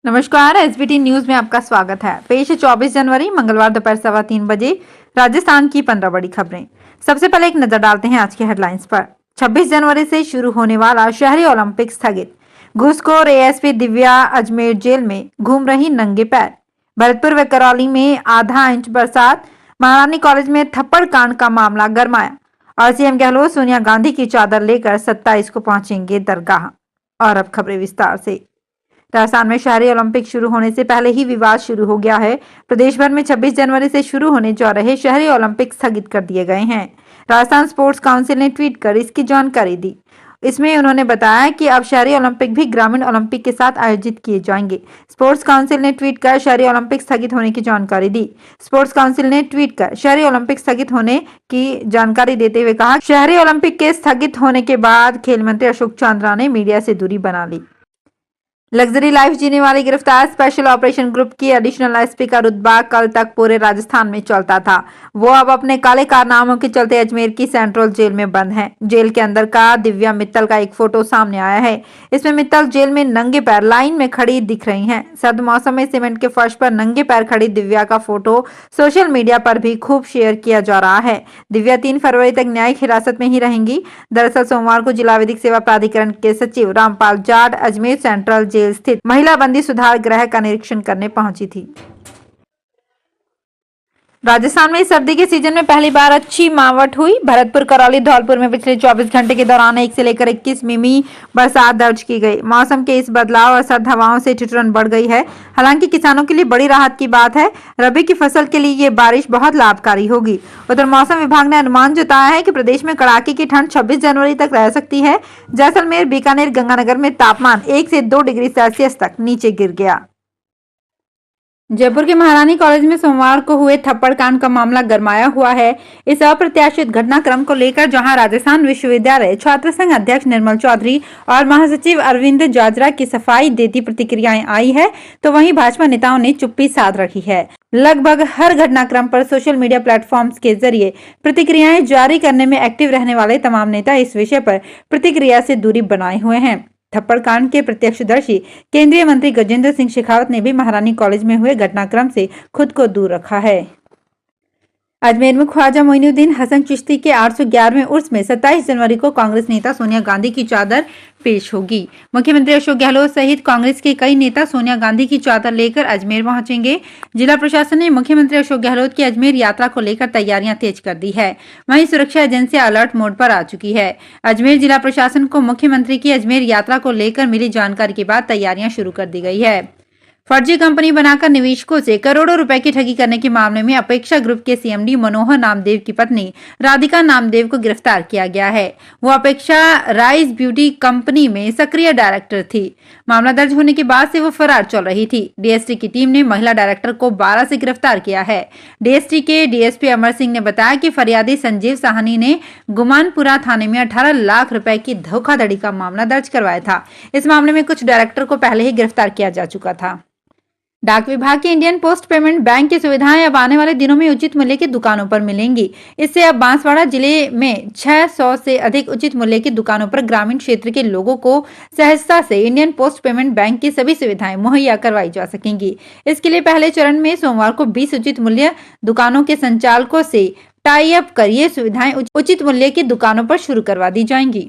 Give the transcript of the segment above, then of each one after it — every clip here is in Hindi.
नमस्कार, एसबीटी न्यूज में आपका स्वागत है। पेश है 24 जनवरी मंगलवार दोपहर 3:15 बजे राजस्थान की 15 बड़ी खबरें। सबसे पहले एक नजर डालते हैं आज की हेडलाइंस पर। 26 जनवरी से शुरू होने वाला शहरी ओलंपिक स्थगित। घूसखोर एएसपी दिव्या अजमेर जेल में घूम रही नंगे पैर। भरतपुर व करौली में आधा इंच बरसात। महारानी कॉलेज में थप्पड़ कांड का मामला गरमाया। और सीएम गहलोत सोनिया गांधी की चादर लेकर 27 को पहुंचेंगे दरगाह। और अब खबरें विस्तार से। राजस्थान में शहरी ओलंपिक शुरू होने से पहले ही विवाद शुरू हो गया है। प्रदेश भर में 26 जनवरी से शुरू होने जा रहे शहरी ओलंपिक स्थगित कर दिए गए हैं। राजस्थान स्पोर्ट्स काउंसिल ने ट्वीट कर इसकी जानकारी दी। इसमें उन्होंने बताया कि अब शहरी ओलंपिक भी ग्रामीण ओलंपिक के साथ आयोजित किए जाएंगे। स्पोर्ट्स काउंसिल ने ट्वीट कर शहरी ओलंपिक स्थगित होने की जानकारी दी। स्पोर्ट्स काउंसिल ने ट्वीट कर शहरी ओलंपिक स्थगित होने की जानकारी देते हुए कहा, शहरी ओलंपिक के स्थगित होने के बाद खेल मंत्री अशोक चांद्रा ने मीडिया से दूरी बना ली। लग्जरी लाइफ जीने वाले गिरफ्तार स्पेशल ऑपरेशन ग्रुप की एडिशनल एसपी का रुतबा कल तक पूरे राजस्थान में चलता था। वो अब अपने काले कारनामों के चलते अजमेर की सेंट्रल जेल में बंद है। जेल के अंदर का दिव्या मित्तल का एक फोटो सामने आया है। इसमें मित्तल जेल में नंगे पैर लाइन में खड़ी दिख रही हैं। सर्द मौसम में सीमेंट के फर्श पर नंगे पैर खड़ी दिव्या का फोटो सोशल मीडिया पर भी खूब शेयर किया जा रहा है। दिव्या 3 फरवरी तक न्यायिक हिरासत में ही रहेंगी। दरअसल सोमवार को जिला विधिक सेवा प्राधिकरण के सचिव रामपाल जाट अजमेर सेंट्रल जेल स्थित महिला बंदी सुधार गृह का निरीक्षण करने पहुंची थी। राजस्थान में इस सर्दी के सीजन में पहली बार अच्छी मावट हुई। भरतपुर, करौली, धौलपुर में पिछले 24 घंटे के दौरान 1 से लेकर 21 मिमी बरसात दर्ज की गई। मौसम के इस बदलाव और सर्द हवाओं से ठिठुरन बढ़ गई है। हालांकि किसानों के लिए बड़ी राहत की बात है। रबी की फसल के लिए ये बारिश बहुत लाभकारी होगी। उधर मौसम विभाग ने अनुमान जताया है कि प्रदेश में कड़ाके की ठंड 26 जनवरी तक रह सकती है। जैसलमेर, बीकानेर, गंगानगर में तापमान 1 से 2 डिग्री सेल्सियस तक नीचे गिर गया। जयपुर के महारानी कॉलेज में सोमवार को हुए थप्पड़ कांड का मामला गरमाया हुआ है। इस अप्रत्याशित घटनाक्रम को लेकर जहां राजस्थान विश्वविद्यालय छात्र संघ अध्यक्ष निर्मल चौधरी और महासचिव अरविंद जाजरा की सफाई देती प्रतिक्रियाएं आई है, तो वहीं भाजपा नेताओं ने चुप्पी साध रखी है। लगभग हर घटनाक्रम पर सोशल मीडिया प्लेटफॉर्म्स के जरिए प्रतिक्रियाएं जारी करने में एक्टिव रहने वाले तमाम नेता इस विषय पर प्रतिक्रिया से दूरी बनाए हुए हैं। थप्पड़ कांड के प्रत्यक्षदर्शी केंद्रीय मंत्री गजेंद्र सिंह शेखावत ने भी महारानी कॉलेज में हुए घटनाक्रम से खुद को दूर रखा है। अजमेर में ख्वाजा मोइनुद्दीन हसन चिश्ती के 811वें उर्स में 27 जनवरी को कांग्रेस नेता सोनिया गांधी की चादर पेश होगी। मुख्यमंत्री अशोक गहलोत सहित कांग्रेस के कई नेता सोनिया गांधी की चादर लेकर अजमेर पहुंचेंगे। जिला प्रशासन ने मुख्यमंत्री अशोक गहलोत की अजमेर यात्रा को लेकर तैयारियां तेज कर दी है। वहीं सुरक्षा एजेंसियां अलर्ट मोड पर आ चुकी है। अजमेर जिला प्रशासन को मुख्यमंत्री की अजमेर यात्रा को लेकर मिली जानकारी के बाद तैयारियां शुरू कर दी गई है। फर्जी कंपनी बनाकर निवेशकों से करोड़ों रुपए की ठगी करने के मामले में अपेक्षा ग्रुप के सीएमडी मनोहर नामदेव की पत्नी राधिका नामदेव को गिरफ्तार किया गया है। वो अपेक्षा राइस ब्यूटी कंपनी में सक्रिय डायरेक्टर थी। मामला दर्ज होने के बाद से वो फरार चल रही थी। डीएसटी की टीम ने महिला डायरेक्टर को 12 से गिरफ्तार किया है। डीएसटी के डीएसपी अमर सिंह ने बताया कि फरियादी संजीव साहनी ने गुमानपुरा थाने में 18 लाख रुपए की धोखाधड़ी का मामला दर्ज करवाया था। इस मामले में कुछ डायरेक्टर को पहले ही गिरफ्तार किया जा चुका था। डाक विभाग के इंडियन पोस्ट पेमेंट बैंक की सुविधाएं अब आने वाले दिनों में उचित मूल्य की दुकानों पर मिलेंगी। इससे अब बांसवाड़ा जिले में 600 से अधिक उचित मूल्य की दुकानों पर ग्रामीण क्षेत्र के लोगों को सहजता से इंडियन पोस्ट पेमेंट बैंक की सभी सुविधाएं मुहैया करवाई जा सकेंगी। इसके लिए पहले चरण में सोमवार को 20 उचित मूल्य दुकानों के संचालकों से टाई अप कर ये सुविधाएं उचित मूल्य की दुकानों पर शुरू करवा दी जाएंगी।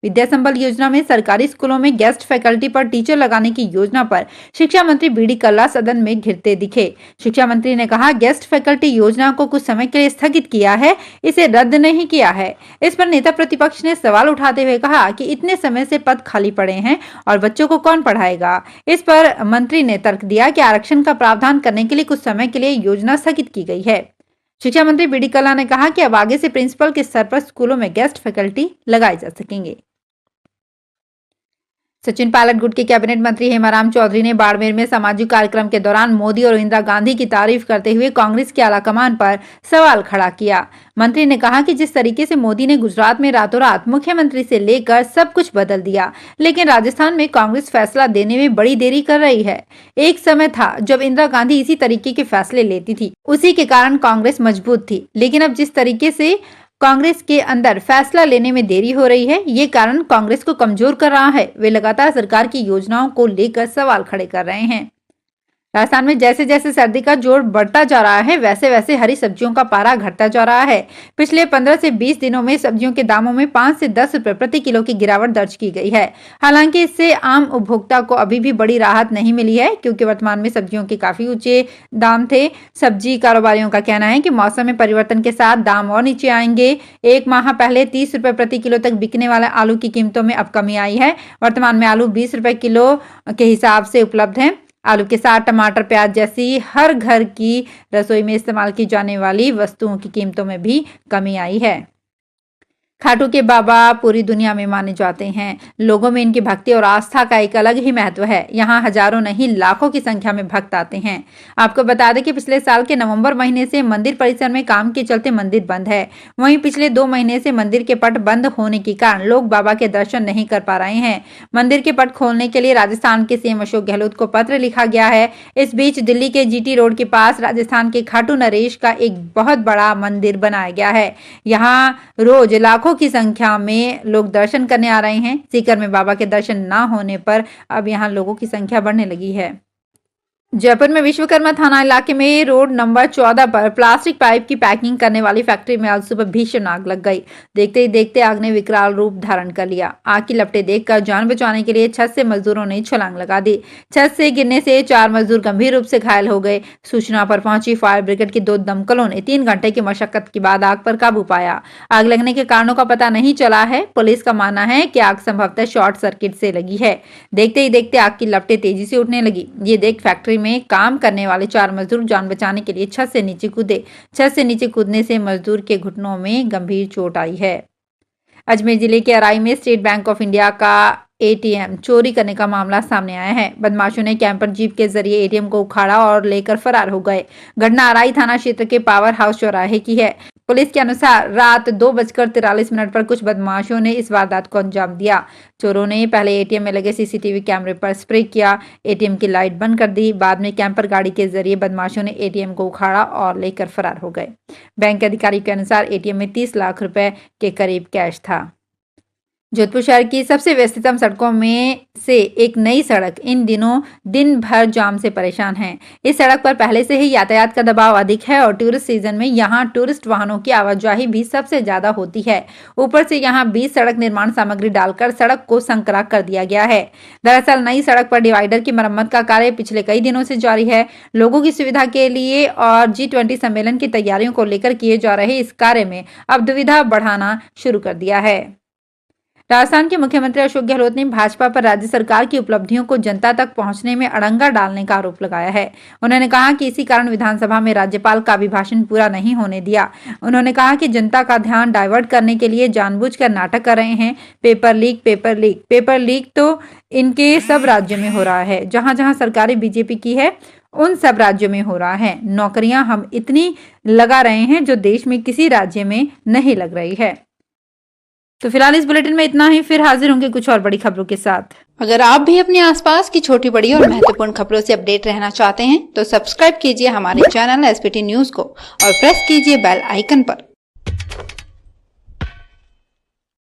विद्या संबल योजना में सरकारी स्कूलों में गेस्ट फैकल्टी पर टीचर लगाने की योजना पर शिक्षा मंत्री बीडी कल्ला सदन में घिरते दिखे। शिक्षा मंत्री ने कहा, गेस्ट फैकल्टी योजना को कुछ समय के लिए स्थगित किया है, इसे रद्द नहीं किया है। इस पर नेता प्रतिपक्ष ने सवाल उठाते हुए कहा कि इतने समय से पद खाली पड़े हैं और बच्चों को कौन पढ़ाएगा। इस पर मंत्री ने तर्क दिया कि आरक्षण का प्रावधान करने के लिए कुछ समय के लिए योजना स्थगित की गई है। शिक्षा मंत्री बीडी कल्ला ने कहा कि अब आगे से प्रिंसिपल के स्तर पर स्कूलों में गेस्ट फैकल्टी लगाए जा सकेंगे। सचिन पायलट गुट के कैबिनेट मंत्री हेमाराम चौधरी ने बाड़मेर में सामाजिक कार्यक्रम के दौरान मोदी और इंदिरा गांधी की तारीफ करते हुए कांग्रेस के आलाकमान पर सवाल खड़ा किया। मंत्री ने कहा कि जिस तरीके से मोदी ने गुजरात में रातों रात मुख्यमंत्री से लेकर सब कुछ बदल दिया, लेकिन राजस्थान में कांग्रेस फैसला देने में बड़ी देरी कर रही है। एक समय था जब इंदिरा गांधी इसी तरीके के फैसले लेती थी, उसी के कारण कांग्रेस मजबूत थी, लेकिन अब जिस तरीके से कांग्रेस के अंदर फैसला लेने में देरी हो रही है। ये कारण कांग्रेस को कमजोर कर रहा है। वे लगातार सरकार की योजनाओं को लेकर सवाल खड़े कर रहे हैं। राजस्थान में जैसे जैसे सर्दी का जोर बढ़ता जा रहा है, वैसे वैसे हरी सब्जियों का पारा घटता जा रहा है। पिछले 15 से 20 दिनों में सब्जियों के दामों में 5 से 10 रुपए प्रति किलो की गिरावट दर्ज की गई है। हालांकि इससे आम उपभोक्ता को अभी भी बड़ी राहत नहीं मिली है, क्योंकि वर्तमान में सब्जियों के काफी ऊंचे दाम थे। सब्जी कारोबारियों का कहना है कि मौसम में परिवर्तन के साथ दाम और नीचे आएंगे। एक माह पहले 30 रुपए प्रति किलो तक बिकने वाले आलू की कीमतों में अब कमी आई है। वर्तमान में आलू 20 रुपए किलो के हिसाब से उपलब्ध है। आलू के साथ टमाटर, प्याज जैसी हर घर की रसोई में इस्तेमाल की जाने वाली वस्तुओं की कीमतों में भी कमी आई है। खाटू के बाबा पूरी दुनिया में माने जाते हैं। लोगों में इनकी भक्ति और आस्था का एक अलग ही महत्व है। यहाँ हजारों नहीं लाखों की संख्या में भक्त आते हैं। आपको बता दें कि पिछले साल के नवंबर महीने से मंदिर परिसर में काम के चलते मंदिर बंद है। वहीं पिछले 2 महीने से मंदिर के पट बंद होने के कारण लोग बाबा के दर्शन नहीं कर पा रहे हैं। मंदिर के पट खोलने के लिए राजस्थान के सीएम अशोक गहलोत को पत्र लिखा गया है। इस बीच दिल्ली के जीटी रोड के पास राजस्थान के खाटू नरेश का एक बहुत बड़ा मंदिर बनाया गया है। यहाँ रोज लाखों की संख्या में लोग दर्शन करने आ रहे हैं। सीकर में बाबा के दर्शन ना होने पर अब यहां लोगों की संख्या बढ़ने लगी है। जयपुर में विश्वकर्मा थाना इलाके में रोड नंबर 14 पर प्लास्टिक पाइप की पैकिंग करने वाली फैक्ट्री में आज सुबह भीषण आग लग गई। देखते ही देखते आग ने विकराल रूप धारण कर लिया। आग की लपटें देखकर जान बचाने के लिए छत से मजदूरों ने छलांग लगा दी। छत से गिरने से 4 मजदूर गंभीर रूप से घायल हो गए। सूचना पर पहुंची फायर ब्रिगेड की 2 दमकलों ने 3 घंटे की मशक्कत के बाद आग पर काबू पाया। आग लगने के कारणों का पता नहीं चला है। पुलिस का मानना है कि आग संभवतः शॉर्ट सर्किट से लगी है। देखते ही देखते आग की लपटें तेजी से उठने लगी। ये देख फैक्ट्री में काम करने वाले 4 मजदूर जान बचाने के लिए छत से नीचे कूदे। छत से नीचे कूदने से मजदूर के घुटनों में गंभीर चोट आई है। अजमेर जिले के अराई में स्टेट बैंक ऑफ इंडिया का एटीएम चोरी करने का मामला सामने आया है। बदमाशों ने कैंपर जीप के जरिए एटीएम को उखाड़ा और लेकर फरार हो गए। घटना अराई थाना क्षेत्र के पावर हाउस चौराहे की है। पुलिस के अनुसार रात 2:43 पर कुछ बदमाशों ने इस वारदात को अंजाम दिया। चोरों ने पहले एटीएम में लगे सीसीटीवी कैमरे पर स्प्रे किया, एटीएम की लाइट बंद कर दी। बाद में कैंपर गाड़ी के जरिए बदमाशों ने एटीएम को उखाड़ा और लेकर फरार हो गए। बैंक के अधिकारी के अनुसार एटीएम में 30 लाख रुपए के करीब कैश था। जोधपुर शहर की सबसे व्यस्ततम सड़कों में से एक नई सड़क इन दिनों दिन भर जाम से परेशान है। इस सड़क पर पहले से ही यातायात का दबाव अधिक है और टूरिस्ट सीजन में यहां टूरिस्ट वाहनों की आवाजाही भी सबसे ज्यादा होती है। ऊपर से यहां 20 सड़क निर्माण सामग्री डालकर सड़क को संकरा कर दिया गया है। दरअसल नई सड़क पर डिवाइडर की मरम्मत का कार्य पिछले कई दिनों से जारी है। लोगों की सुविधा के लिए और G20 सम्मेलन की तैयारियों को लेकर किए जा रहे इस कार्य में अब दुविधा बढ़ाना शुरू कर दिया है। राजस्थान के मुख्यमंत्री अशोक गहलोत ने भाजपा पर राज्य सरकार की उपलब्धियों को जनता तक पहुंचने में अड़ंगा डालने का आरोप लगाया है। उन्होंने कहा कि इसी कारण विधानसभा में राज्यपाल का अभिभाषण पूरा नहीं होने दिया। उन्होंने कहा कि जनता का ध्यान डाइवर्ट करने के लिए जानबूझकर नाटक कर रहे हैं। पेपर लीक तो इनके सब राज्यों में हो रहा है। जहां जहां सरकारें बीजेपी की है उन सब राज्यों में हो रहा है। नौकरियां हम इतनी लगा रहे हैं जो देश में किसी राज्य में नहीं लग रही है। तो फिलहाल इस बुलेटिन में इतना ही। फिर हाजिर होंगे कुछ और बड़ी खबरों के साथ। अगर आप भी अपने आसपास की छोटी बड़ी और महत्वपूर्ण खबरों से अपडेट रहना चाहते हैं तो सब्सक्राइब कीजिए हमारे चैनल SPT न्यूज को और प्रेस कीजिए बेल आइकन पर।